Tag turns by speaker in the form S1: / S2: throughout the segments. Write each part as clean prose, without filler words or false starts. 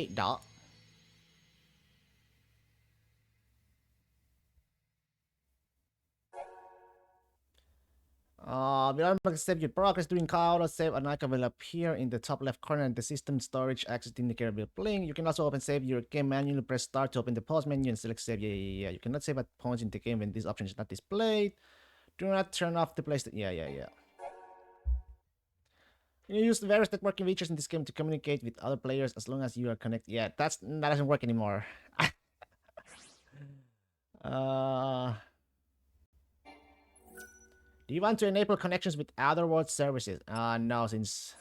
S1: đó. Beyond save your progress during call save, an icon will appear in the top left corner and the system storage access indicator will blink. You can also open save your game manually. Press start to open the pause menu and select save. Yeah. You cannot save at points in the game when this option is not displayed. Do not turn off the PlayStation. Yeah. You use the various networking features in this game to communicate with other players as long as you are connected. Yeah, that doesn't work anymore. Do you want to enable connections with other world services? No, since...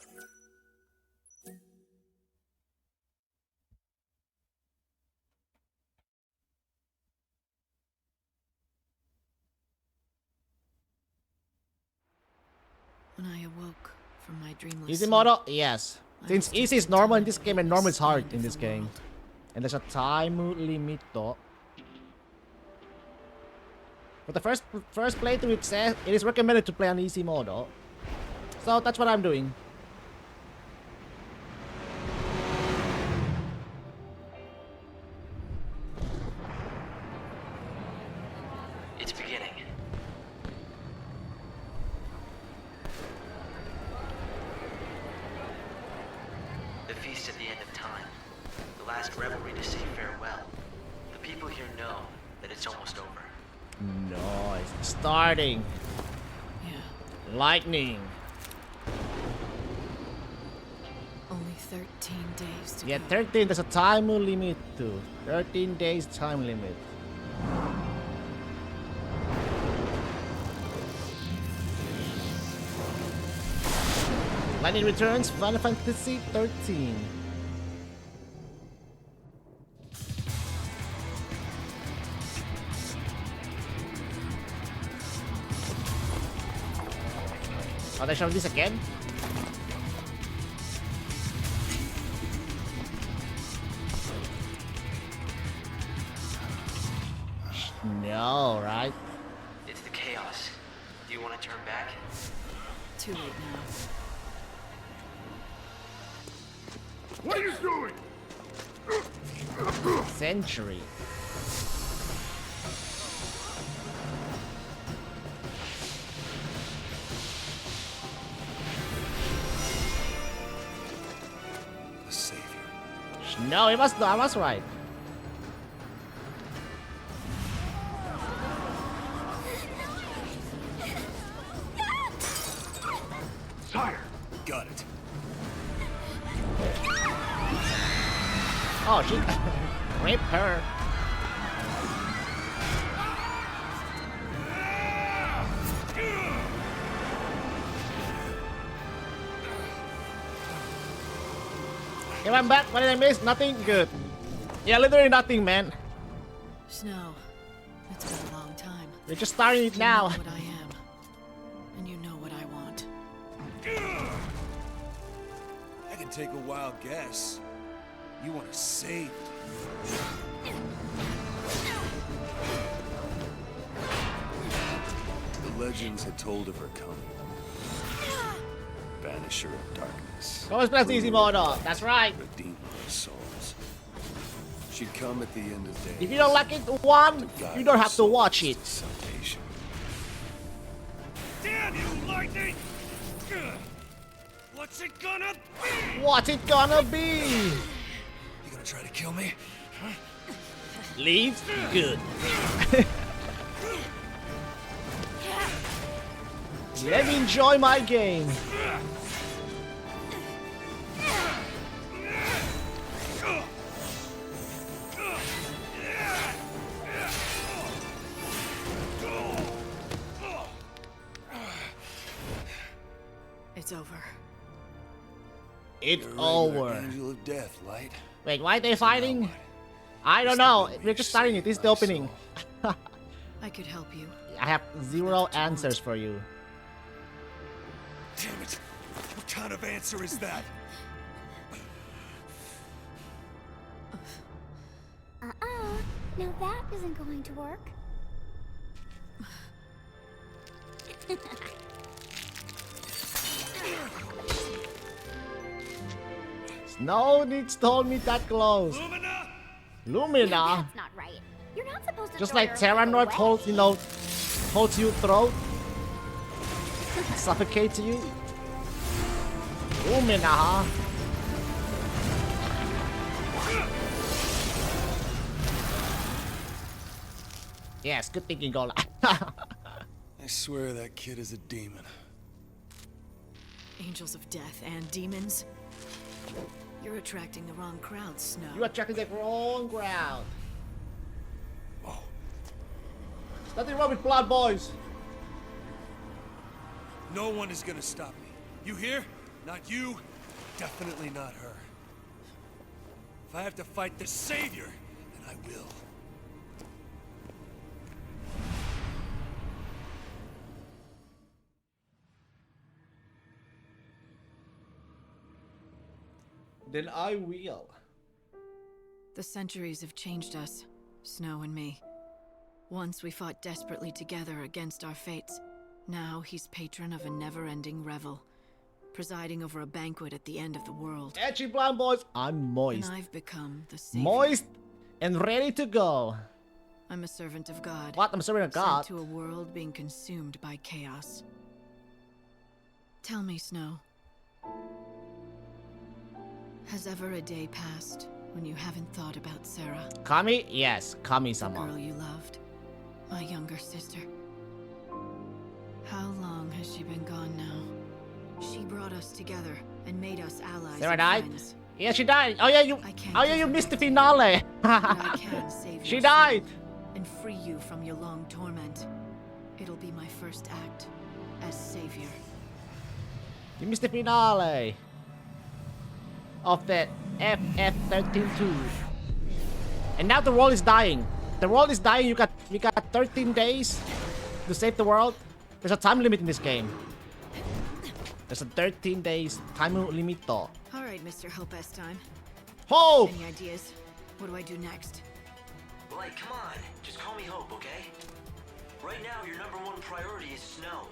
S2: When I awoke from my dreamless
S1: Easy
S2: sleep,
S1: model? Yes. Since easy is normal in this game and normal is hard in this game. And there's a time limit though. For the first playthrough, it says it is recommended to play on easy mode though. So that's what I'm doing.
S3: It's beginning. The feast at the end of time. The last revelry to say farewell. The people here know that it's almost over.
S1: No, it's starting.
S2: Yeah.
S1: Lightning.
S2: Only 13 days to
S1: Yeah,
S2: go.
S1: 13. There's a time limit too. 13 days time limit. Lightning Returns, Final Fantasy 13. Oh, they showed this again? No, right?
S3: It's the chaos. Do you want to turn back?
S2: Too late now.
S4: What are you doing?
S1: Century.
S4: The savior.
S1: No, I was right.
S4: Sire. Got it.
S1: Oh, she raped her. If I'm back, what did I miss? Nothing good. Yeah, literally nothing, man.
S2: Snow, it's been a long time.
S1: We're just starting it
S2: You
S1: now.
S2: know what I am, and you know what I want.
S4: I can take a wild guess. You want to save me. The legends had told of her coming. Banisher of darkness.
S1: Always press easy mode on. That's right.
S4: Redeemer of souls. She'd come at the end of days.
S1: If you don't like it, one, you don't have to watch it.
S4: Salvation.
S5: Damn you, lightning! What's it gonna be?
S1: What's it gonna be?
S4: You gonna try to kill me?
S1: Leave? Good. Let me enjoy my game.
S2: It's over.
S1: It's
S4: You're a regular
S1: over.
S4: Angel of death, Light.
S1: Wait, why are they fighting? I don't know. We're just starting it. This is the opening.
S2: I could help you.
S1: I have zero answers for you.
S4: Damn it! What kind of answer is that?
S6: Now that isn't going to work.
S1: No needs to hold me that close.
S5: Lumina!
S1: Lumina.
S6: That's not right. You're not supposed to
S1: Just
S6: throw
S1: like
S6: your
S1: Terra
S6: life
S1: North
S6: away.
S1: holds, holds you throat. Suffocates you. Lumina, huh? Yes, good thinking, Gola.
S4: I swear that kid is a demon.
S2: Angels of death and demons. You're attracting the wrong crowd, Snow.
S1: You attracted the wrong crowd.
S4: Oh,
S1: There's nothing wrong with blood, boys.
S4: no one is gonna stop me. You hear? Not you. Definitely not her. If I have to fight the Savior, then I will.
S1: Then I will.
S2: The centuries have changed us, Snow and me. Once we fought desperately together against our fates. Now he's patron of a never-ending revel, presiding over a banquet at the end of the world.
S1: Edgy blind boys, I'm
S2: And
S1: moist.
S2: I've become the savior.
S1: Moist and ready to go.
S2: I'm a servant of God.
S1: What? I'm serving a god.
S2: Sent to a world being consumed by chaos. Tell me, Snow. Has ever a day passed when you haven't thought about Sarah,
S1: Kami? Yes,
S2: the
S1: Kami-sama.
S2: girl you loved? My younger sister. How long has she been gone now? She brought us together and made us allies
S1: Sarah
S2: and
S1: died?
S2: friends.
S1: Yeah, she died. Oh yeah,
S2: I can't
S1: Oh yeah, you
S2: forget
S1: missed the
S2: it.
S1: finale.
S2: But I can save
S1: She
S2: your
S1: died.
S2: soul and free you from your long torment. It'll be my first act as savior.
S1: You missed the finale of the FF13-2. And now the world is dying. The world is dying. We got 13 days to save the world. There's a time limit in this game. There's a 13 days time limit though.
S2: All right, Mr. Helpestein.
S1: Hope!
S2: Any ideas? What do I do next?
S3: Like, come on. Just call me Hope, okay? Right now, your #1 priority is Snow.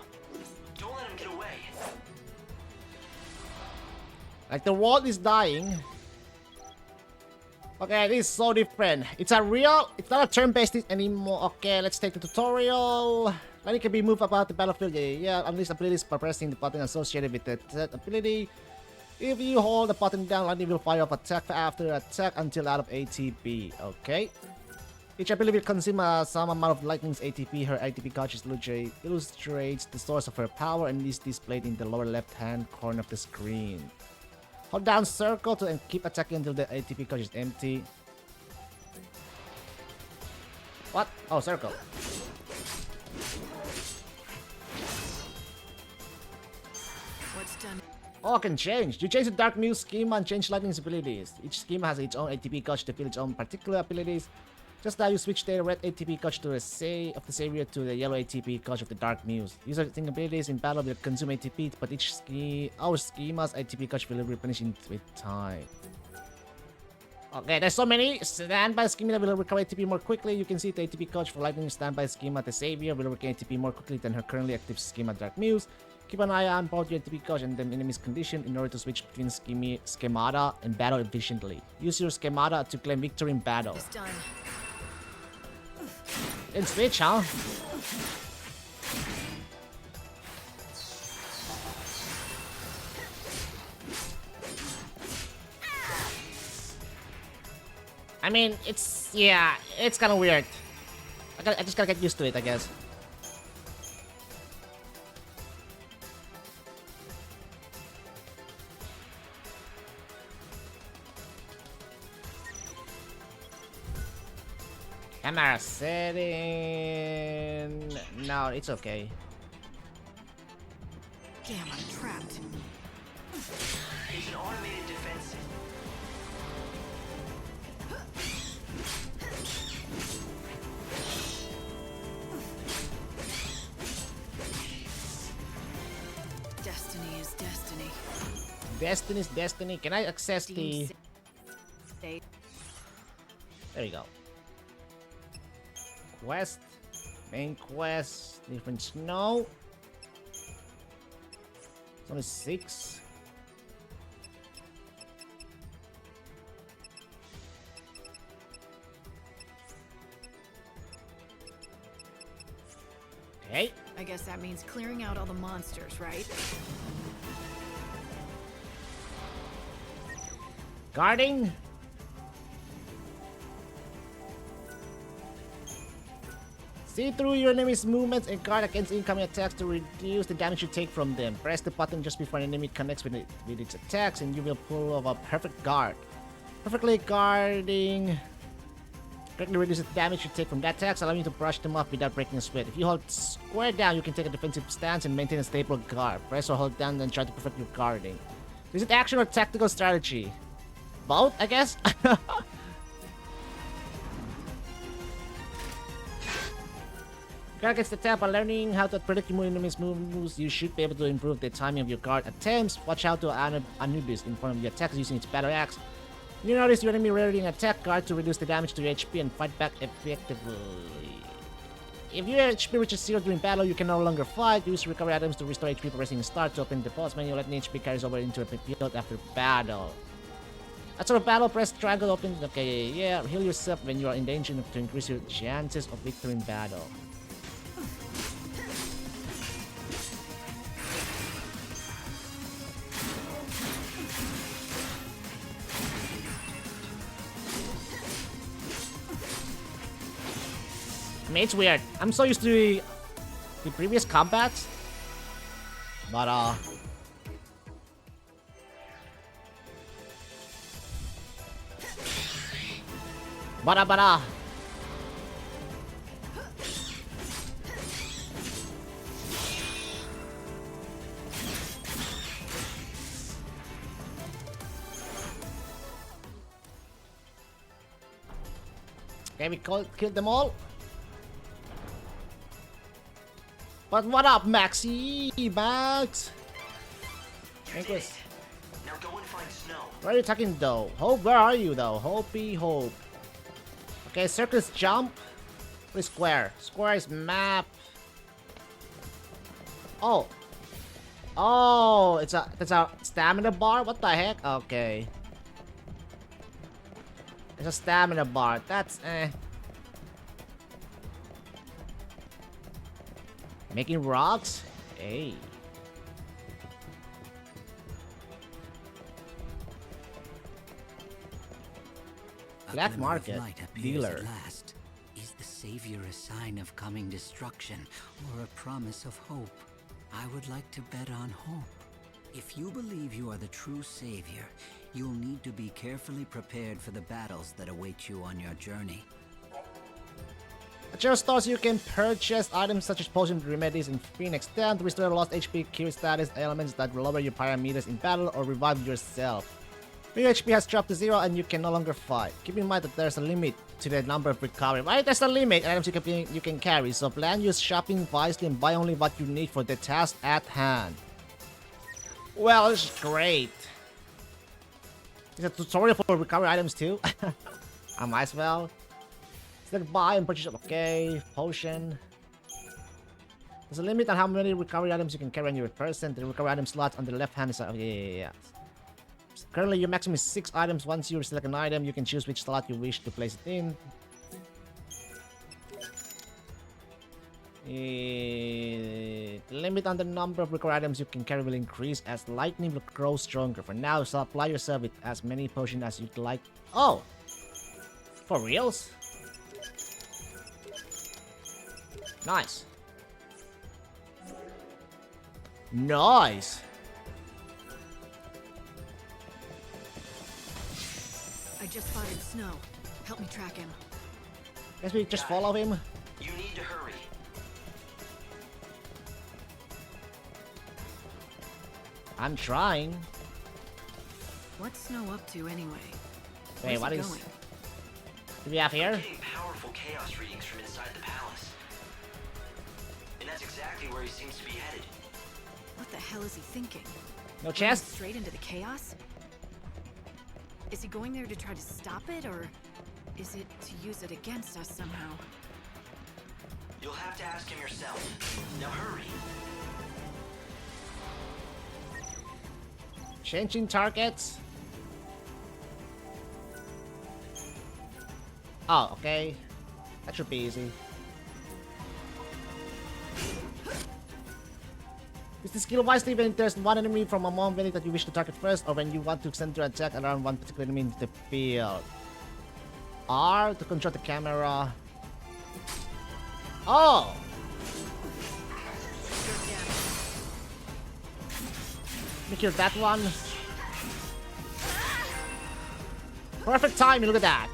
S3: Don't let him get away.
S1: Like the world is dying. Okay, this is so different. It's not a turn-based anymore. Okay, let's take the tutorial. Lightning can be moved about the battlefield. Yeah. Unleash abilities by pressing the button associated with the set ability. If you hold the button down, lightning will fire off attack after attack until out of ATP. Okay. Each ability will consume some amount of lightning's ATP. Her ATP gauge illustrates the source of her power and is displayed in the lower left-hand corner of the screen. Hold down circle to keep attacking until the ATP gauge is empty. What? Oh, circle.
S2: What's done?
S1: Oh, I can change. You change the Dark Muse schema and change Lightning's abilities. Each schema has its own ATP gauge to fill its own particular abilities. Just now you switch the red ATP gauge to the of the Savior to the yellow ATP gauge of the Dark Muse. User abilities in battle will consume ATP, but our schema's ATP gauge will replenish with time. Okay, there's so many standby schema that will recover ATP more quickly. You can see the ATP gauge for Lightning standby schema. The Savior will regain ATP more quickly than her currently active schema Dark Muse. Keep an eye on both your ATP gauge and the enemy's condition in order to switch between schemata and battle efficiently. Use your schemata to claim victory in battle.
S2: It's done.
S1: And switch, huh? I mean, it's kind of weird. I just gotta get used to it, I guess. Camera setting. No, it's okay.
S2: Damn, I'm trapped.
S3: It's an automated defense system.
S2: Destiny is destiny.
S1: Destiny's destiny. Can I access the...
S2: Stay.
S1: There we go. Quest. Main quest. Different snow. It's only 6. Okay.
S2: I guess that means clearing out all the monsters, right?
S1: Guarding. See through your enemy's movements and guard against incoming attacks to reduce the damage you take from them. Press the button just before an enemy connects with its attacks and you will pull off a perfect guard. Perfectly guarding greatly reduces the damage you take from that attacks, allowing you to brush them off without breaking a sweat. If you hold square down, you can take a defensive stance and maintain a stable guard. Press or hold down and try to perfect your guarding. Is it action or tactical strategy? Both, I guess? Guard against attack. By learning how to predict your enemy's moves, you should be able to improve the timing of your guard attempts. Watch out to Anubis in front of your attacks using its battle axe. You notice your enemy rarely attack guard to reduce the damage to your HP and fight back effectively. If your HP reaches 0 during battle, you can no longer fight. Use recovery items to restore HP by pressing start to open the pause menu. Let the HP carries over into a field after battle. After a battle, press triangle open. Okay, yeah. Heal yourself when you are in danger to increase your chances of victory in battle. I mean, it's weird. I'm so used to the previous combats. But, Bada. Okay, we killed them all. But what up, Maxi? Max?
S3: You did it. Now go and find Snow.
S1: Where are you talking though? Hope, where are you though? Hope. Okay, circle is jump. What is square? Square is map. Oh, it's a stamina bar. What the heck? Okay, it's a stamina bar. That's Making rocks? Hey. Black market dealer.
S7: At last. Is the savior a sign of coming destruction or a promise of hope? I would like to bet on hope. If you believe you are the true savior, you'll need to be carefully prepared for the battles that await you on your journey.
S1: At your stores, you can purchase items such as potion remedies and Phoenix Down to restore lost HP, cure status, elements that will lower your parameters in battle, or revive yourself. When your HP has dropped to 0 and you can no longer fight. Keep in mind that there's a limit to the number of recovery. Right, there's a limit items you can carry, so plan your shopping wisely and buy only what you need for the task at hand. Well, this is great. It's a tutorial for recovery items too. I might as well. Select buy and purchase. Okay, potion. There's a limit on how many recovery items you can carry on your person. The recovery item slots on the left hand side. Oh, yeah. Currently, your maximum is 6 items. Once you select an item, you can choose which slot you wish to place it in. The limit on the number of recovery items you can carry will increase as lightning will grow stronger. For now, supply yourself with as many potions as you'd like. Oh! For reals? Nice. Nice!
S2: I just spotted Snow. Help me track him.
S1: Guess we just follow him.
S3: You need to hurry.
S1: I'm trying.
S2: What's Snow up to anyway?
S1: Wait,
S2: Where's
S1: what
S2: he
S1: is...
S2: going?
S1: Do we have here?
S3: I'm getting powerful chaos readings from inside the palace. And that's exactly where he seems to be headed.
S2: What the hell is he thinking?
S1: No
S2: Running
S1: chest?
S2: straight into the chaos? Is he going there to try to stop it, or is it to use it against us somehow?
S3: You'll have to ask him yourself. Now hurry.
S1: Changing targets. Oh, okay. That should be easy. Use the skill wisely when there's one enemy from among many that you wish to target first, or when you want to send your attack around one particular enemy in the field. R to control the camera. Oh! Let me kill that one. Perfect timing, look at that.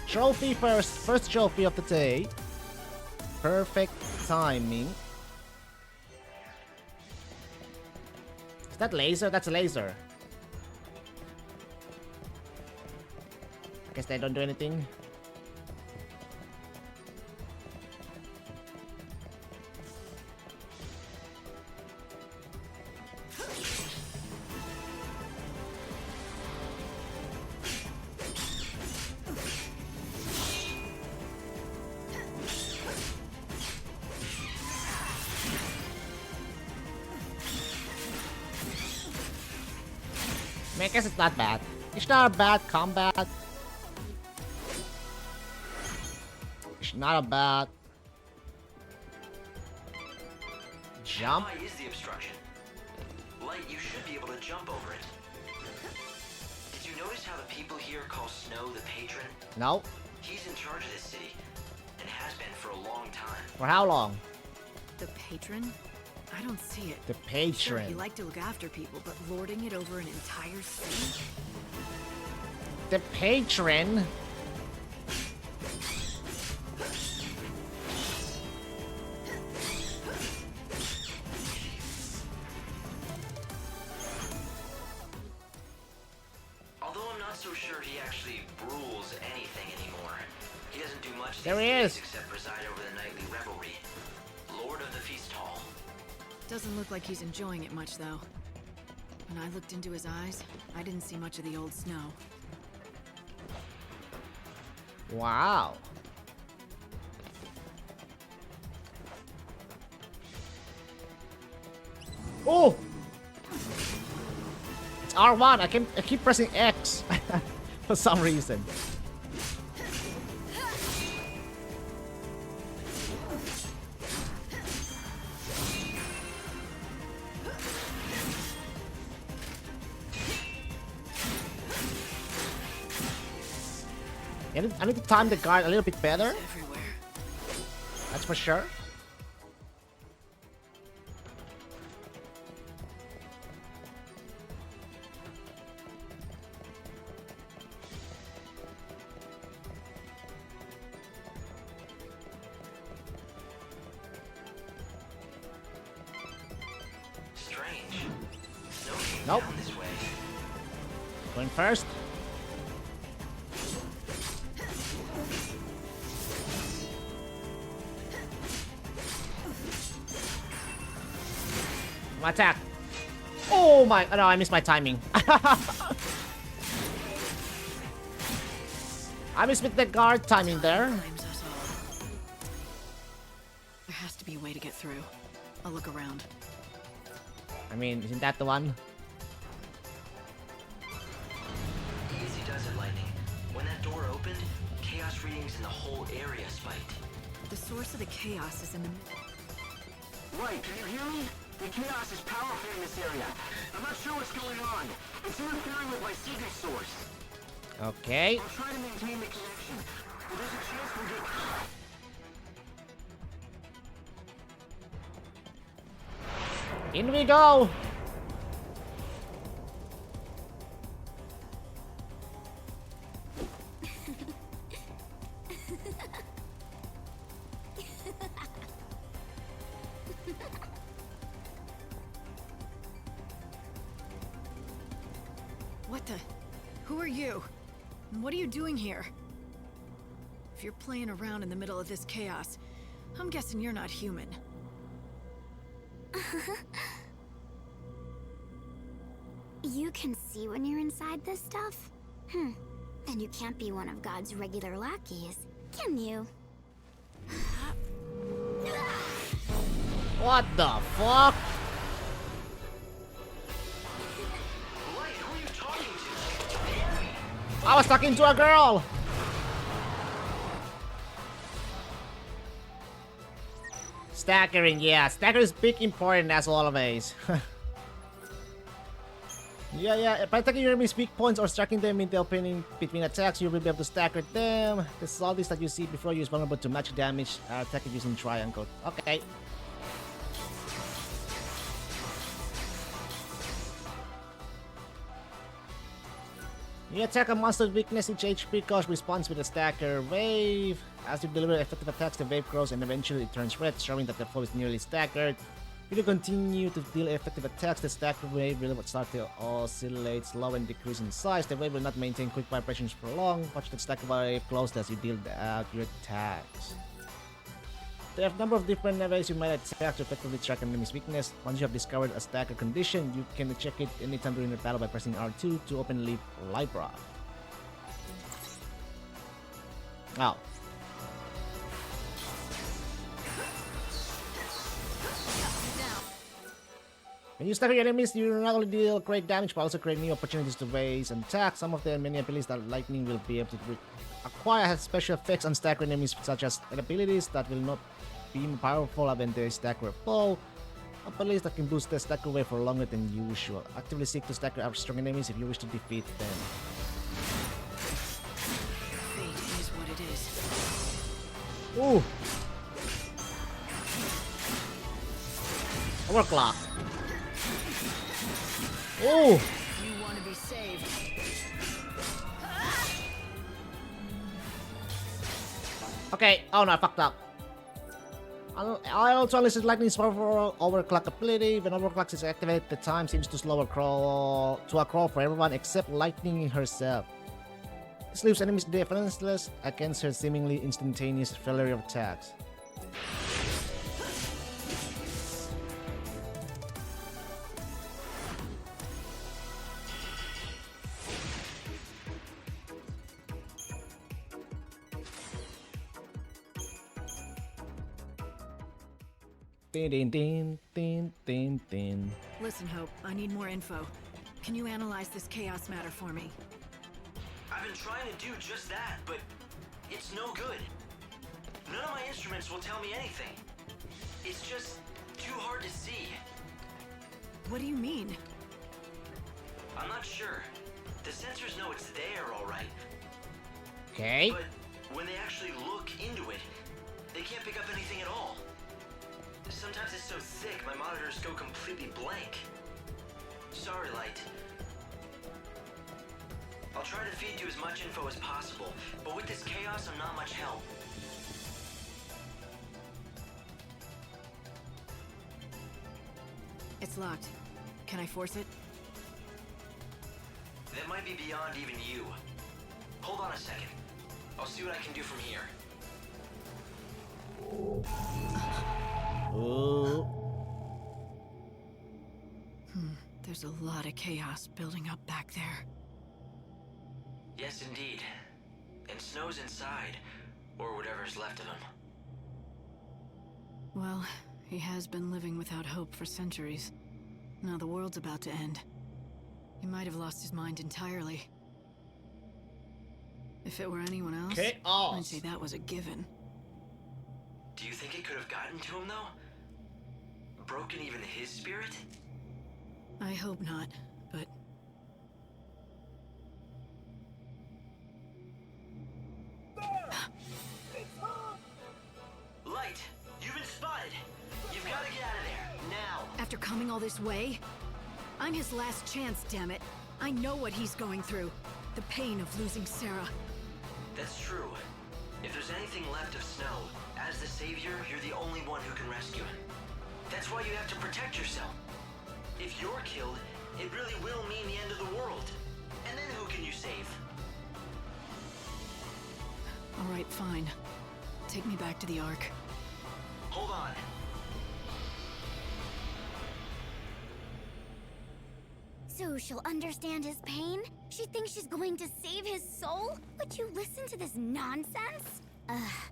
S1: Trophy first. First trophy of the day. Perfect timing. Is that laser? That's a laser. I guess they don't do anything. I mean, I guess it's not bad. It's not a bad combat. It's not a bad jump.
S3: How high is the obstruction? Light, you should be able to jump over it. Did you notice how the people here call Snow the patron?
S1: No.
S3: He's in charge of this city, and has been for a long time.
S1: For how long?
S2: The patron? I don't see it.
S1: The
S2: Sure, he
S1: patron.
S2: liked to look after people, but lording it over an entire city?
S1: The patron.
S3: Although I'm not so sure he actually rules anything anymore. He doesn't do much
S1: There
S3: these
S1: he
S3: days
S1: is.
S3: except preside over the nightly revelry. Lord of the Feast Hall.
S2: Doesn't look like he's enjoying it much, though. When I looked into his eyes, I didn't see much of the old Snow.
S1: Wow. Oh! It's R1. I keep pressing X for some reason. I need to time the guard a little bit better.
S2: Everywhere.
S1: That's for sure.
S3: Strange. Snow came
S1: Nope.
S3: down this way.
S1: Going first. Attack. Oh my, no, I missed my timing. I missed with the guard timing there.
S2: Claims us all. There has to be a way to get through. I'll look around.
S1: I mean, isn't that the one?
S3: Easy does it, Lightning. When that door opened, chaos readings in the whole area spiked.
S2: The source of the chaos is in the middle.
S8: Right, can you hear me? The chaos is powerful in this area. I'm not sure what's going on. It's interfering with my signal source.
S1: Okay.
S8: I'll try to maintain the connection, but there's a chance we'll get caught.
S1: In we go.
S2: What the? Who are you? And what are you doing here? If you're playing around in the middle of this chaos, I'm guessing you're not human.
S6: You can see when you're inside this stuff? Then you can't be one of God's regular lackeys, can you?
S1: What the fuck?
S3: Light, who are you talking to?
S1: I was talking to a girl. staggering, yeah. Stagger is big important as always. Yeah. By attacking your enemy's weak points or striking them in the opening between attacks, you will be able to stagger them. The zombies that you see before you is vulnerable to magic damage attacked using triangle. Okay. You attack a monster's weakness, each HP cost responds with a stagger wave. As you deliver effective attacks, the wave grows and eventually it turns red, showing that the foe is nearly staggered. If you continue to deal effective attacks, the stagger wave will start to oscillate, slow and decrease in size. The wave will not maintain quick vibrations for long. Watch the stagger wave close as you deal out your attacks. There are a number of different ways you might attack to effectively track an enemy's weakness. Once you have discovered a stagger condition, you can check it anytime during the battle by pressing R2 to open Leap Libra. Oh. When you stagger your enemies, you not only deal great damage, but also create new opportunities to raise and attack. Some of the many abilities that Lightning will be able to acquire have special effects on stagger enemies, such as abilities that will not be more powerful when they stagger a foe, abilities that can boost the stagger wave for longer than usual. Actively seek to stagger out strong enemies if you wish to defeat them.
S2: Fate is what it is.
S1: Ooh! Overclock. Ooh!
S2: You want to be saved.
S1: Okay, oh no, I fucked up. I also listed Lightning's powerful overclock ability. When overclock is activated, the time seems to slow a crawl for everyone except Lightning herself. This leaves enemies defenseless against her seemingly instantaneous flurry of attacks. Din.
S2: Listen, Hope, I need more info. Can you analyze this chaos matter for me?
S3: I've been trying to do just that, but it's no good. None of my instruments will tell me anything. It's just too hard to see.
S2: What do you mean?
S3: I'm not sure. The sensors know it's there, all right.
S1: Okay.
S3: But when they actually look into it, they can't pick up anything at all. Sometimes it's so thick, my monitors go completely blank. Sorry, Light. I'll try to feed you as much info as possible, but with this chaos, I'm not much help.
S2: It's locked. Can I force it?
S3: That might be beyond even you. Hold on a second. I'll see what I can do from here.
S1: Ooh.
S2: There's a lot of chaos building up back there.
S3: Yes, indeed. And Snow's inside, or whatever's left of him.
S2: Well, he has been living without hope for centuries. Now the world's about to end. He might have lost his mind entirely. If it were anyone else,
S1: Chaos.
S2: I'd say that was a given.
S3: Do you think it could have gotten to him, though? Broken even his spirit?
S2: I hope not, but...
S3: Light, you've been spotted. You've got to get out of there, now.
S2: After coming all this way? I'm his last chance, damn it. I know what he's going through. The pain of losing Sarah.
S3: That's true. If there's anything left of Snow, as the savior, you're the only one who can rescue him. That's why you have to protect yourself. If you're killed, it really will mean the end of the world. And then who can you save?
S2: All right, fine. Take me back to the Ark.
S3: Hold on.
S6: So she'll understand his pain? She thinks she's going to save his soul? Would you listen to this nonsense?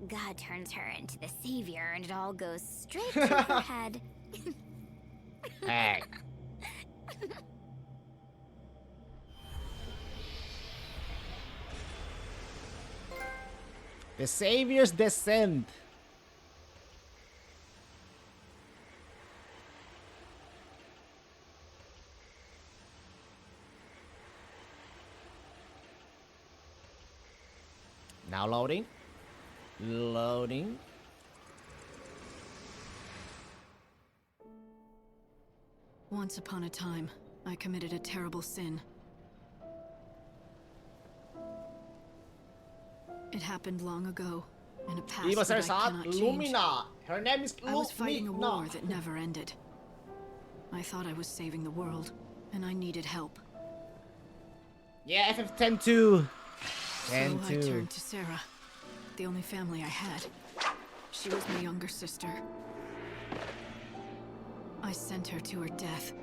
S6: God turns her into the savior and it all goes straight to her head.
S1: Hey. The Savior's Descent. Now loading. Loading.
S2: Once upon a time, I committed a terrible sin. It happened long ago, in a past
S1: Eva
S2: that I
S1: says
S2: cannot change.
S1: Lumina. Her name is
S2: I was fighting a war
S1: Lumina.
S2: that never ended. I thought I was saving the world, and I needed help.
S1: Yeah, FF10 2.
S2: So I turned to Sarah, the only family I had. She was my younger sister. I sent her to her death.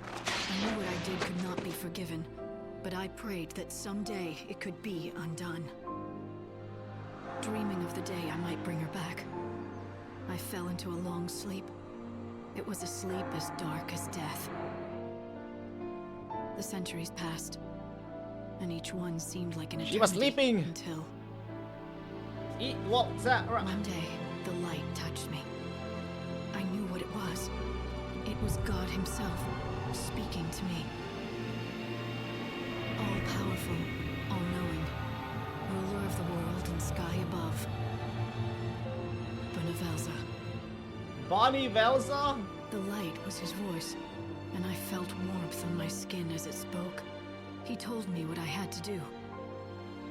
S2: I knew what I did could not be forgiven, but I prayed that someday it could be undone. Dreaming of the day I might bring her back, I fell into a long sleep. It was a sleep as dark as death. The centuries passed, and each one seemed like an eternity.
S1: She was sleeping.
S2: Until one day, the light touched me. I knew what it was. It was God himself, speaking to me. All-powerful, all-knowing, ruler of the world and sky above. Benevelza.
S1: Bonnie Velza?
S2: The light was his voice, and I felt warmth on my skin as it spoke. He told me what I had to do.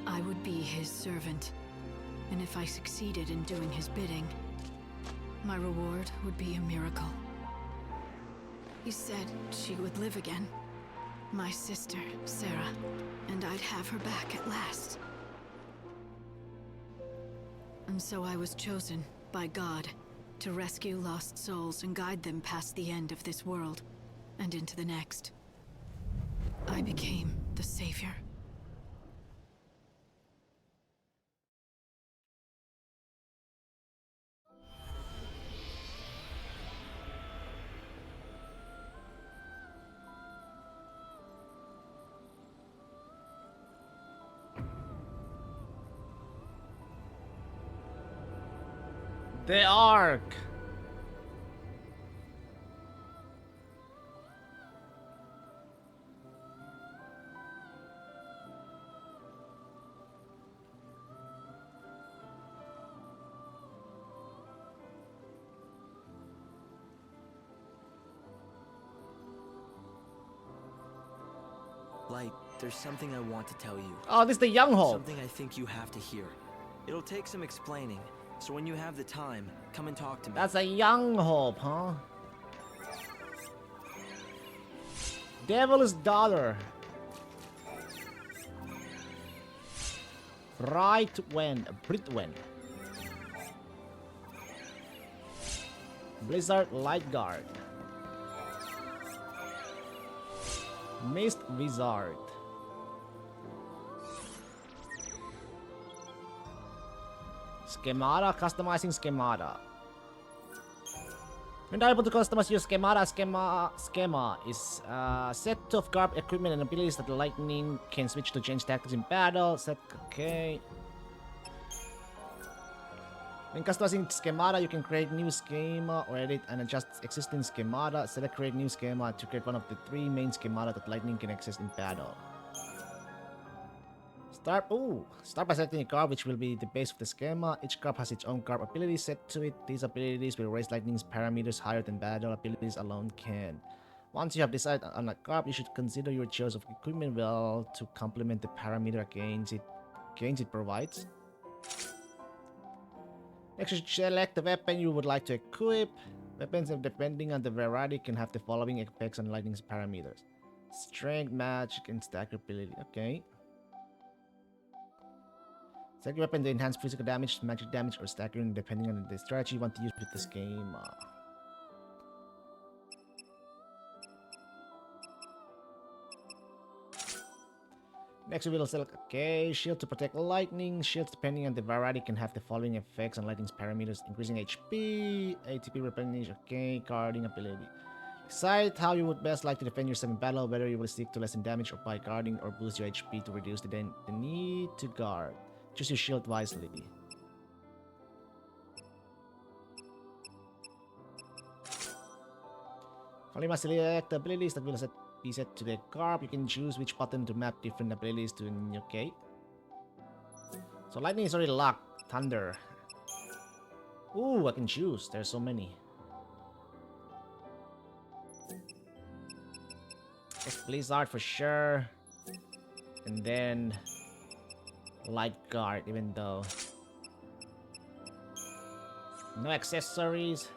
S2: I would be his servant, and if I succeeded in doing his bidding, my reward would be a miracle. He said she would live again. My sister, Sarah, and I'd have her back at last. And so I was chosen by God to rescue lost souls and guide them past the end of this world and into the next. I became the savior.
S1: The Ark.
S3: Light, there's something I want to tell you.
S1: Oh, this is the young Hope.
S3: Something I think you have to hear. It'll take some explaining, so when you have the time, come and talk to me.
S1: That's a young Hope, huh? Devil's Daughter. Britwen. Blizzard Light Guard. Mist Wizard. Schemata, customizing schemata. When able to customize your schemata, schema is a set of garb, equipment, and abilities that the lightning can switch to change tactics in battle. Set, okay. When customizing schemata, you can create new schema or edit and adjust existing schemata. Select create new schema to create one of the three main schemata that lightning can access in battle. Start by selecting a card which will be the base of the schema. Each card has its own card ability set to it. These abilities will raise lightning's parameters higher than battle abilities alone can. Once you have decided on a card, you should consider your choice of equipment well to complement the parameter gains it provides. Next, you should select the weapon you would like to equip. Weapons, depending on the variety, can have the following effects on lightning's parameters: strength, magic, and stack ability. Okay. Select your weapon to enhance physical damage, magic damage, or staggering depending on the strategy you want to use with this game. Next we will select, okay, shield to protect lightning. Shields depending on the variety can have the following effects on lightning's parameters: increasing HP, ATP replenish, okay, guarding ability. Decide how you would best like to defend yourself in battle, whether you will seek to lessen damage or by guarding, or boost your HP to reduce the need to guard. Choose your shield wisely. Finally, must select the abilities that will be set to the card. You can choose which button to map different abilities to. Okay. So lightning is already locked. Thunder. Ooh, I can choose. There's so many. It's Blizzard for sure. And then Light Guard, even though no accessories.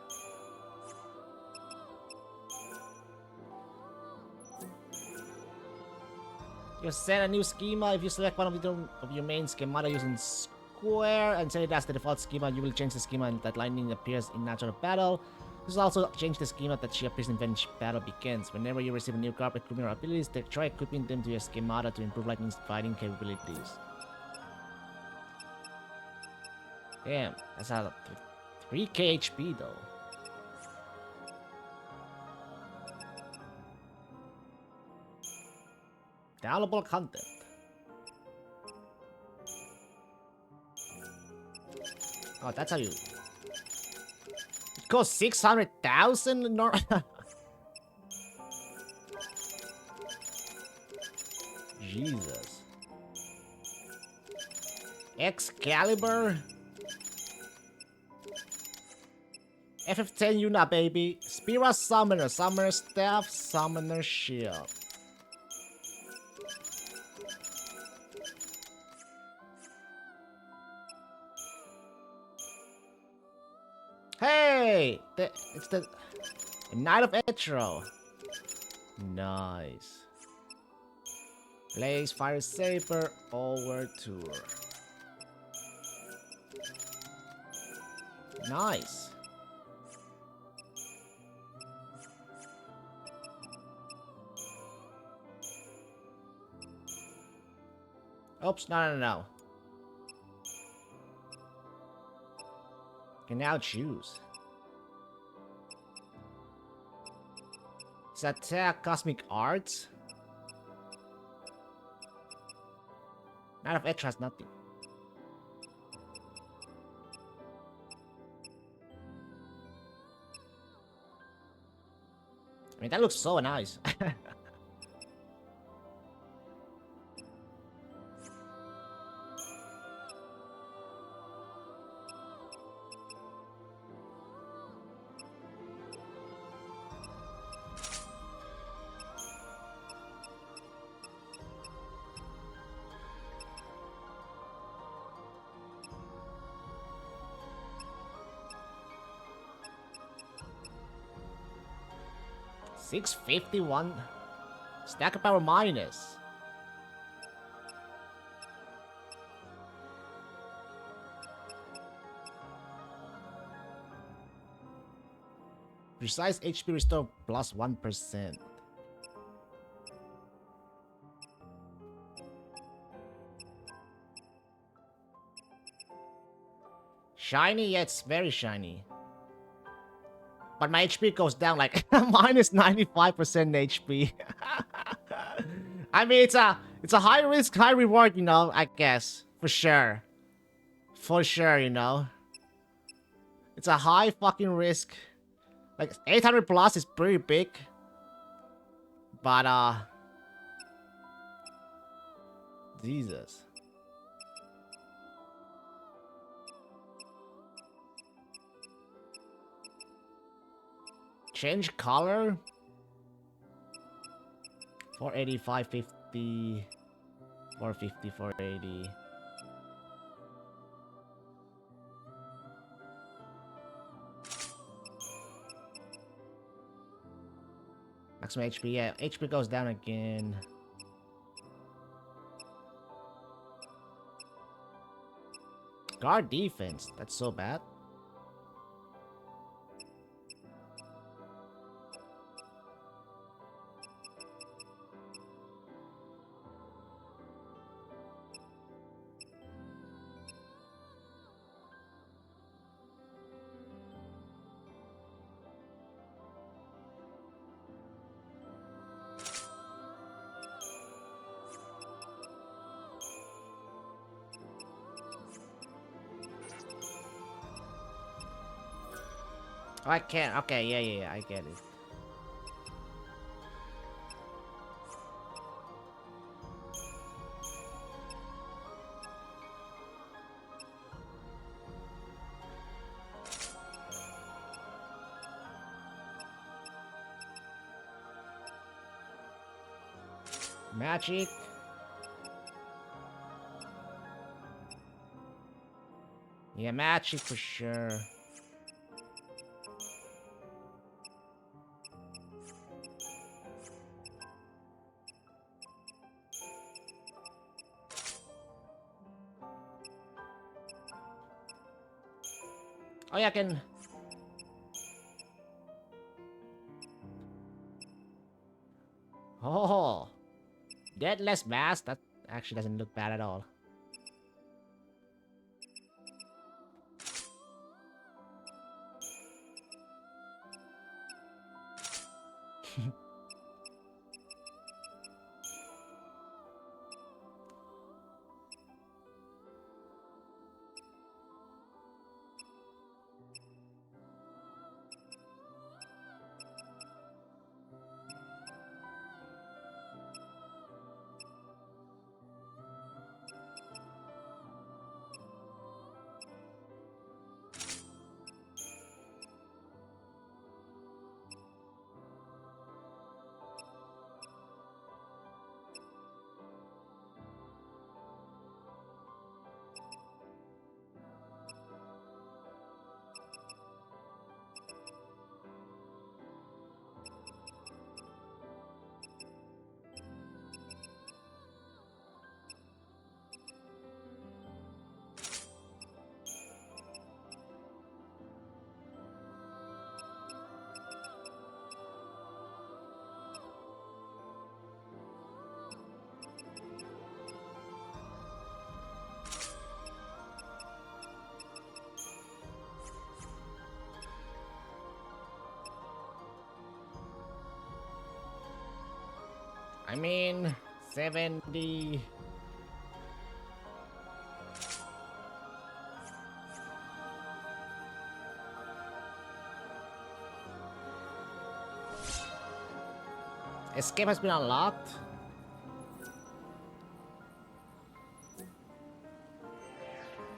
S1: You set a new schema. If you select one of your main schemata using square and set it as the default schema, you will change the schema that lightning appears in natural battle. This will also change the schema that she appears in when battle begins. Whenever you receive a new card equipping or abilities, try equipping them to your schemata to improve lightning's fighting capabilities. Damn, that's a 3k HP though. Downloadable content. Oh, that's how you... It costs 600,000 nor... Jesus. Excalibur? FF10 Yuna, baby. Spira Summoner, Summoner Staff, Summoner Shield. Hey! It's the Knight of Etro. Nice. Blaze, Fire Saber, Overture. Nice. Oops, no. Can now choose. Is attack Cosmic Arts? Knight of Etch has nothing. I mean, that looks so nice. 651. Stack power minus. Precise HP restore plus 1%. Shiny, yeah, it's very shiny. But my HP goes down like minus 95% HP. I mean, it's a high risk, high reward, you know, I guess. For sure. For sure, you know. It's a high fucking risk. Like, 800 plus is pretty big. But, Jesus. Change color? 480, 550, 450, 480. Maximum HP, yeah. HP goes down again. Guard defense, that's so bad. Oh, I can't. Okay, yeah, I get it. Magic. Yeah, magic for sure. Oh yeah, I can. Oh, deadless mass. That actually doesn't look bad at all. I mean, 70. Escape has been unlocked.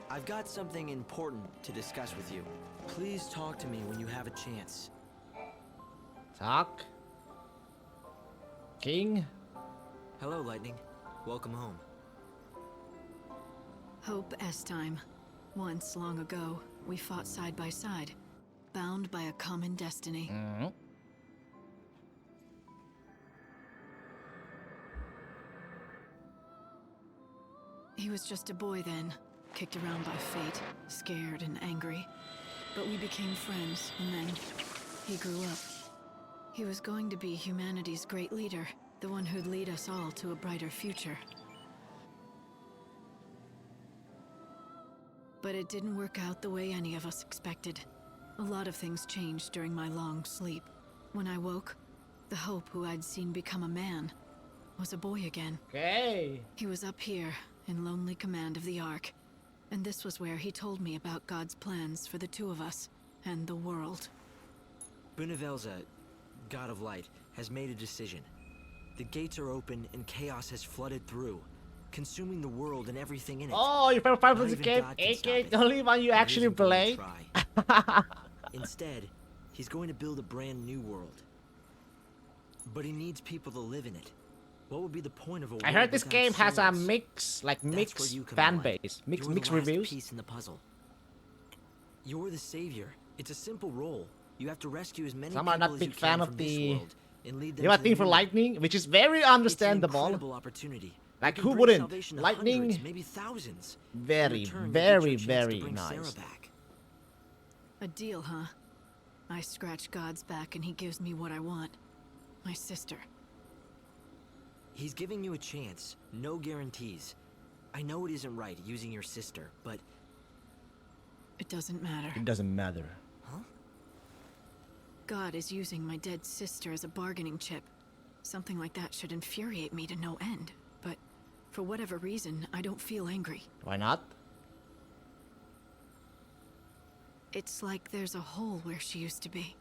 S3: I've got something important to discuss with you. Please talk to me when you have a chance.
S1: Talk. King.
S3: Hello, Lightning. Welcome home.
S2: Hope S-Time. Once, long ago, we fought side by side, bound by a common destiny.
S1: Mm-hmm.
S2: He was just a boy then, kicked around by fate, scared and angry. But we became friends, and then he grew up. He was going to be humanity's great leader, the one who'd lead us all to a brighter future. But it didn't work out the way any of us expected. A lot of things changed during my long sleep. When I woke, the Hope who I'd seen become a man was a boy again.
S1: Okay.
S2: He was up here, in lonely command of the Ark. And this was where he told me about God's plans for the two of us, and the world.
S3: Bunavelza, God of Light, has made a decision. The gates are open and chaos has flooded through, consuming the world and everything in it.
S1: Oh, your favorite part
S3: Not
S1: of the
S3: even
S1: game?
S3: God can stop
S1: AK,
S3: it.
S1: the only one you
S3: And he
S1: actually
S3: isn't going
S1: play?
S3: to try. Instead, he's going to build a brand new world. But he needs people to live in it. What would be the point of a
S1: I
S3: world
S1: heard this
S3: without
S1: game has a
S3: souls?
S1: mix, like
S3: That's where
S1: mixed
S3: you come
S1: fan
S3: in life.
S1: base,
S3: You're
S1: mixed
S3: the last
S1: reviews.
S3: piece in the puzzle. You're the savior. It's a simple role. You have to rescue as many
S1: Some
S3: people
S1: are not
S3: as
S1: big
S3: you can
S1: fan of
S3: from this
S1: the-
S3: world and lead them
S1: You have
S3: to
S1: a
S3: the
S1: thing for
S3: new one.
S1: Lightning, which is very
S3: It's an
S1: understandable.
S3: incredible opportunity.
S1: Like,
S3: You
S1: who
S3: can bring
S1: wouldn't?
S3: salvation to
S1: Lightning-
S3: hundreds, maybe thousands. In
S1: Very,
S3: return, you get
S1: very,
S3: your chance to
S1: very
S3: bring Sarah
S1: nice.
S3: back.
S2: A deal, huh? I scratch God's back and he gives me what I want. My sister.
S3: He's giving you a chance, no guarantees. I know it isn't right using your sister, but
S2: It doesn't matter.
S1: It doesn't matter.
S2: God is using my dead sister as a bargaining chip. Something like that should infuriate me to no end. But for whatever reason, I don't feel angry.
S1: Why not?
S2: It's like there's a hole where she used to be.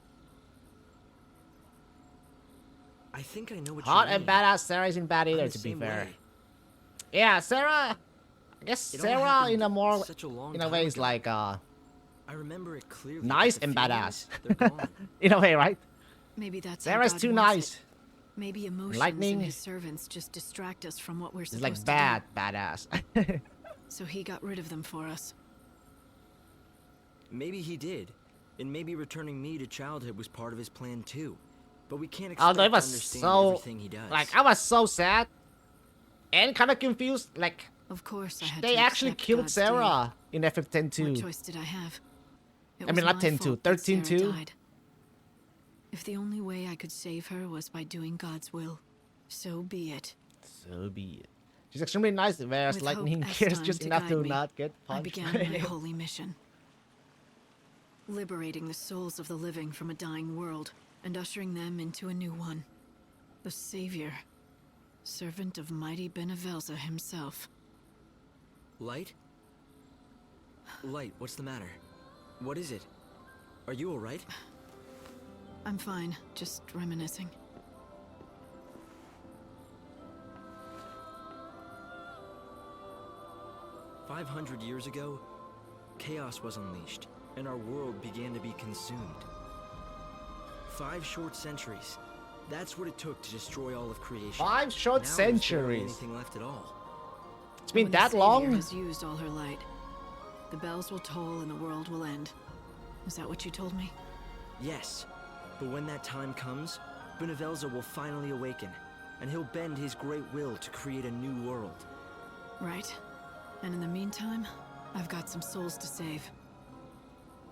S3: I think I know what
S1: Hot
S3: you
S1: and
S3: mean.
S1: badass. Sarah isn't bad
S3: I'm
S1: either,
S3: the
S1: to be
S3: same
S1: fair.
S3: way.
S1: Yeah, Sarah. I guess
S3: It all
S1: Sarah,
S3: happened
S1: in a more,
S3: such a long
S1: in a
S3: time
S1: way, is
S3: ago.
S1: like
S3: I remember it clearly.
S1: nice
S3: but the
S1: and
S3: feelings,
S1: badass.
S3: they're gone.
S1: in a way, right?
S2: Maybe that's how
S1: Sarah's
S2: God
S1: too
S2: wants
S1: nice.
S2: it. Maybe emotions
S1: Lightning.
S2: and his servants just distract us from what we're
S1: It's
S2: supposed
S1: like
S2: to
S1: badass.
S2: do. So he got rid of them for us.
S3: Maybe he did. And maybe returning me to childhood was part of his plan too. But we can't expect
S1: Although it
S3: to
S1: was
S3: understand
S1: so,
S3: everything he does.
S1: like, I was so sad and kind of confused. Like,
S2: Of course, I had
S1: they
S2: to
S1: actually
S2: accept
S1: killed
S2: God's deal.
S1: Sarah in FF10
S2: What
S1: too.
S2: choice did I have? It
S1: I mean,
S2: was
S1: not
S2: my
S1: 10-2,
S2: fault that
S1: 13-2.
S2: Sarah died. If the only way I could save her was by doing God's will, so be it.
S1: So be it. She's extremely nice, whereas
S2: With
S1: Lightning
S2: hope as
S1: cares
S2: time
S1: just
S2: to
S1: enough
S2: guide
S1: to
S2: me,
S1: not get
S2: I
S1: punched.
S2: began my holy mission. Liberating the souls of the living from a dying world and ushering them into a new one. The Savior, servant of mighty Benevelza himself.
S3: Light? Light, what's the matter? What is it? Are you alright?
S2: I'm fine, just reminiscing.
S3: "500 years ago, chaos was unleashed, and our world began to be consumed. 5 short centuries. That's what it took to destroy all of creation.
S1: 5 short
S3: Now there's barely
S1: centuries.
S3: anything left at all.
S1: It's been
S2: When the
S1: that
S2: Savior
S1: long?
S2: has used all her light, the bells will toll and the world will end. Is that what you told me?
S3: Yes, but when that time comes, Benevelza will finally awaken, and he'll bend his great will to create a new world.
S2: Right. And in the meantime, I've got some souls to save.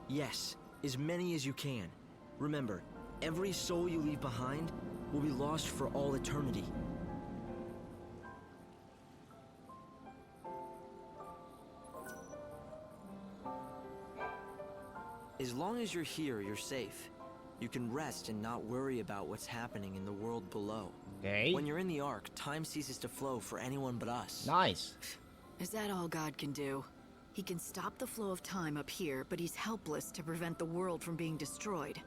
S3: Yes, as many as you can. Remember, every soul you leave behind will be lost for all eternity. As long as you're here, you're safe. You can rest and not worry about what's happening in the world below.
S1: Okay.
S3: When you're in the Ark, time ceases to flow for anyone but us.
S1: Nice.
S2: Is that all God can do? He can stop the flow of time up here, but he's helpless to prevent the world from being destroyed.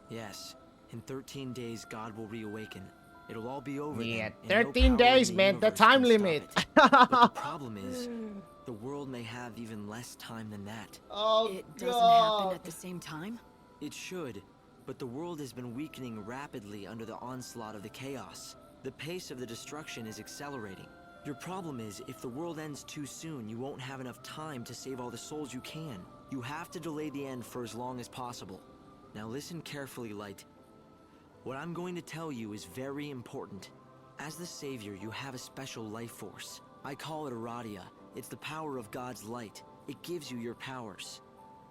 S3: Yes. In 13 days, God will reawaken. It'll all be over
S1: Yeah,
S3: then, and no
S1: 13
S3: power
S1: days,
S3: in the
S1: man. The
S3: universe
S1: time
S3: can stop
S1: limit.
S3: it. But the problem is, the world may have even less time than that.
S1: Oh,
S2: It doesn't happen at the same time?
S3: It should, but the world has been weakening rapidly under the onslaught of the chaos. The pace of the destruction is accelerating. Your problem is, if the world ends too soon, you won't have enough time to save all the souls you can. You have to delay the end for as long as possible. Now listen carefully, Light. What I'm going to tell you is very important. As the Savior, you have a special life force. I call it Aradia. It's the power of God's light. It gives you your powers.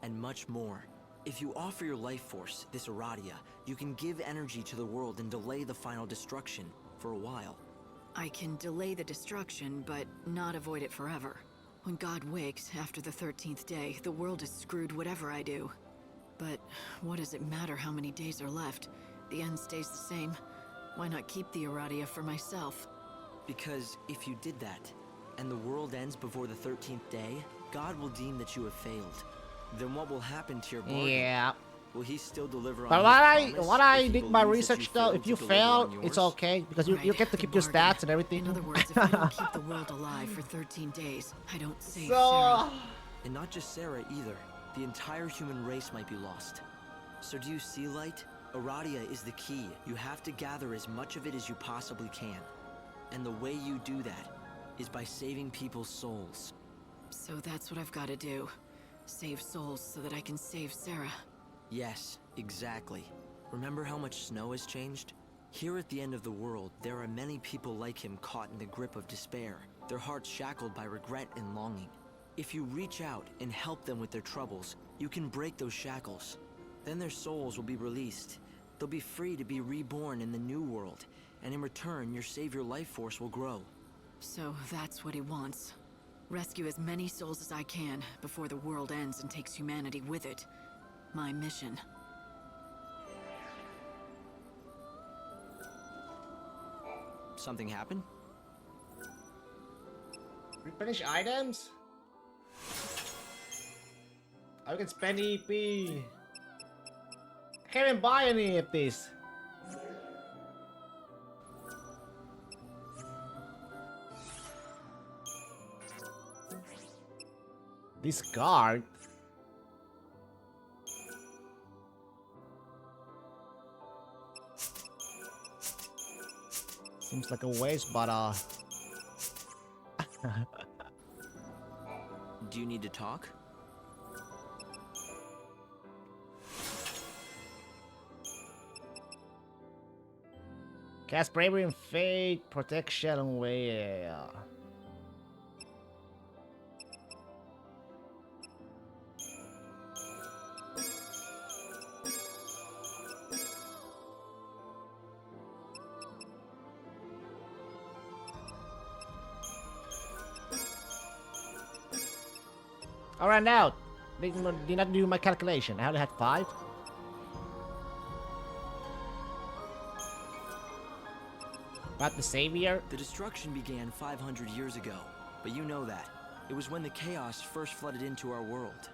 S3: And much more. If you offer your life force, this Aradia, you can give energy to the world and delay the final destruction for a while.
S2: I can delay the destruction, but not avoid it forever. When God wakes after the 13th day, the world is screwed whatever I do. But what does it matter how many days are left? The end stays the same. Why not keep the Aradia for myself?
S3: Because if you did that, and the world ends before the 13th day, God will deem that you have failed. Then what will happen to your bargain?
S1: Yeah.
S3: Will he still deliver on
S1: But
S3: his promise
S1: what I
S3: if he
S1: did my
S3: believes that
S1: research though,
S3: failed
S1: if
S3: to
S1: you
S3: deliver
S1: fail,
S3: on
S1: it's
S3: yours?
S1: okay because you
S2: Right,
S1: get to
S2: the
S1: keep your
S2: bargain.
S1: stats and everything.
S2: In other words, if I don't keep the world alive for 13 days, I don't save
S1: So,
S2: Sarah.
S3: And not just Sarah either. The entire human race might be lost. So do you see, Light? Aradia is the key. You have to gather as much of it as you possibly can. And the way you do that is by saving people's souls.
S2: So that's what I've got to do. Save souls so that I can save Sarah.
S3: Yes, exactly. Remember how much Snow has changed? Here at the end of the world, there are many people like him caught in the grip of despair, their hearts shackled by regret and longing. If you reach out and help them with their troubles, you can break those shackles. Then their souls will be released. They'll be free to be reborn in the new world, and in return, your savior life force will grow.
S2: So that's what he wants. Rescue as many souls as I can before the world ends and takes humanity with it. My mission.
S3: Something happened?
S1: replenish items? I can spend EP. I can't even buy any of these. Discard? Seems like a waste, but
S3: Do you need to talk?
S1: cast bravery and faith, protection and way. Alright, now did not do my calculation. I only had 5. About the savior.
S3: The destruction began 500 years ago, but you know that. It was when the chaos first flooded into our world.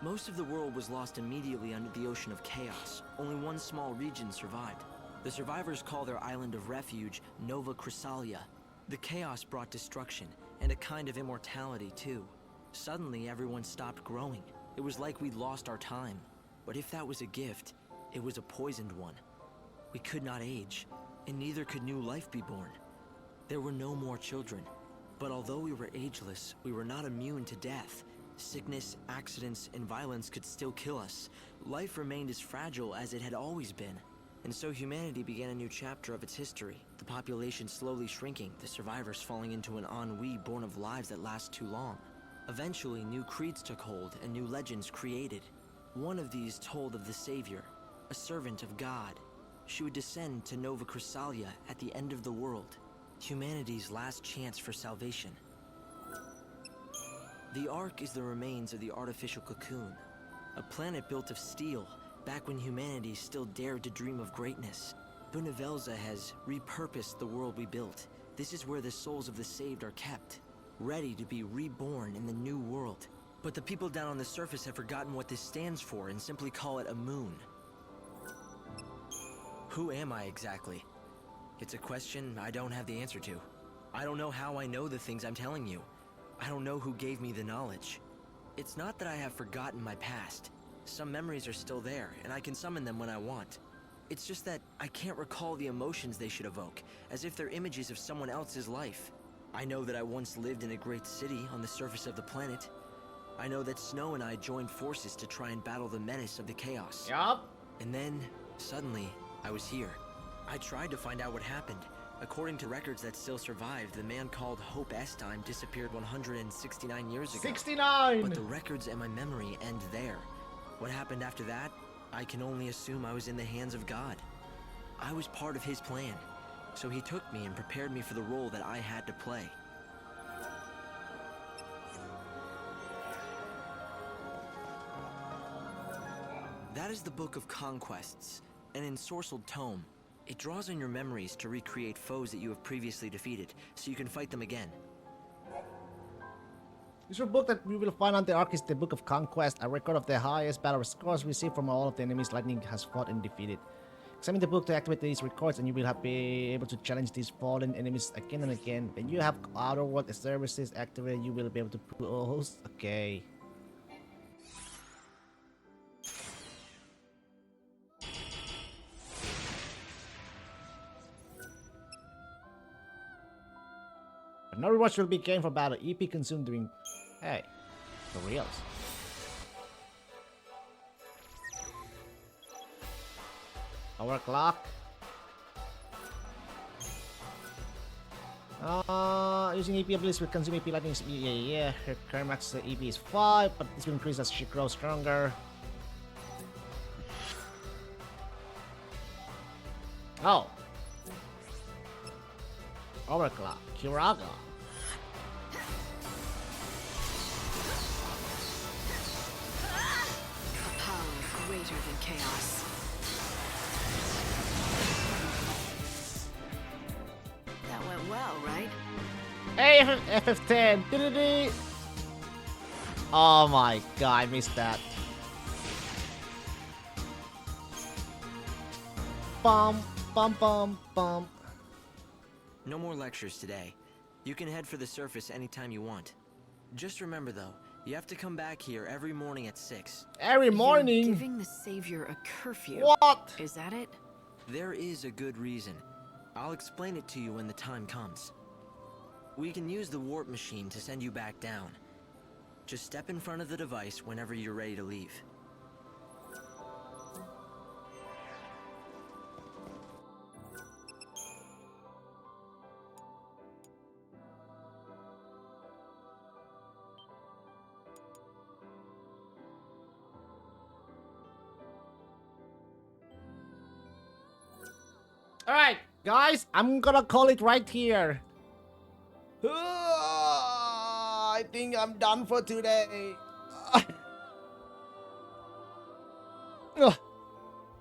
S3: Most of the world was lost immediately under the ocean of chaos. Only one small region survived. The survivors call their island of refuge Nova Chrysalia. The chaos brought destruction, and a kind of immortality too. Suddenly, everyone stopped growing. It was like we'd lost our time. But if that was a gift, it was a poisoned one. We could not age, and neither could new life be born. There were no more children. But although we were ageless, we were not immune to death. Sickness, accidents, and violence could still kill us. Life remained as fragile as it had always been. And so humanity began a new chapter of its history. The population slowly shrinking, the survivors falling into an ennui born of lives that last too long. Eventually, new creeds took hold and new legends created. One of these told of the Savior, a servant of God. She would descend to Nova Chrysalia at the end of the world, humanity's last chance for salvation. The Ark is the remains of the artificial cocoon, a planet built of steel, back when humanity still dared to dream of greatness. Bunavelza has repurposed the world we built. This is where the souls of the saved are kept, ready to be reborn in the new world. But the people down on the surface have forgotten what this stands for and simply call it a moon. Who am I exactly? It's a question I don't have the answer to. I don't know how I know the things I'm telling you. I don't know who gave me the knowledge. It's not that I have forgotten my past. Some memories are still there, and I can summon them when I want. It's just that I can't recall the emotions they should evoke, as if they're images of someone else's life. I know that I once lived in a great city on the surface of the planet. I know that Snow and I joined forces to try and battle the menace of the chaos.
S1: Yup.
S3: And then, suddenly, I was here. I tried to find out what happened. According to records that still survived, the man called Hope Estime disappeared 169 years ago.
S1: 69!
S3: But the records and my memory end there. What happened after that, I can only assume I was in the hands of God. I was part of his plan, so he took me and prepared me for the role that I had to play. That is the Book of Conquests, an ensorcelled tome. It draws on your memories to recreate foes that you have previously defeated, so you can fight them again.
S1: This book that we will find on the Ark is the Book of Conquest, a record of the highest battle scores received from all of the enemies Lightning has fought and defeated. Examine the book to activate these records and you will be able to challenge these fallen enemies again and again. When you have Outer World services activated, you will be able to post. Okay. But no rewards will be gained for battle. EP consumed during... Hey, for reals. Our clock. Using EP abilities will consume EP lightning. Yeah. Her current max EP is 5, but this will increase as she grows stronger. Oh. Overclock. Kiraga.
S2: Power greater than chaos. That went well, right?
S1: Hey, FF10. Oh my god, I missed that. Bum, bum, bum, bum.
S3: No more lectures today. You can head for the surface anytime you want. Just remember though, you have to come back here every morning at 6.
S1: Every morning?
S2: You're giving the Savior a curfew.
S1: What?
S2: Is that it?
S3: There is a good reason. I'll explain it to you when the time comes. We can use the warp machine to send you back down. Just step in front of the device whenever you're ready to leave.
S1: Alright, guys, I'm gonna call it right here. I think I'm done for today.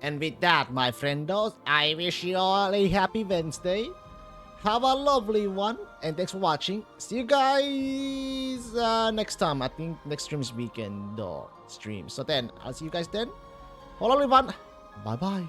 S1: And with that, my friendos, I wish you all a happy Wednesday. Have a lovely one, and thanks for watching. See you guys next time. I think next stream is weekend stream. So then, I'll see you guys then. Hold on, everyone. Bye bye.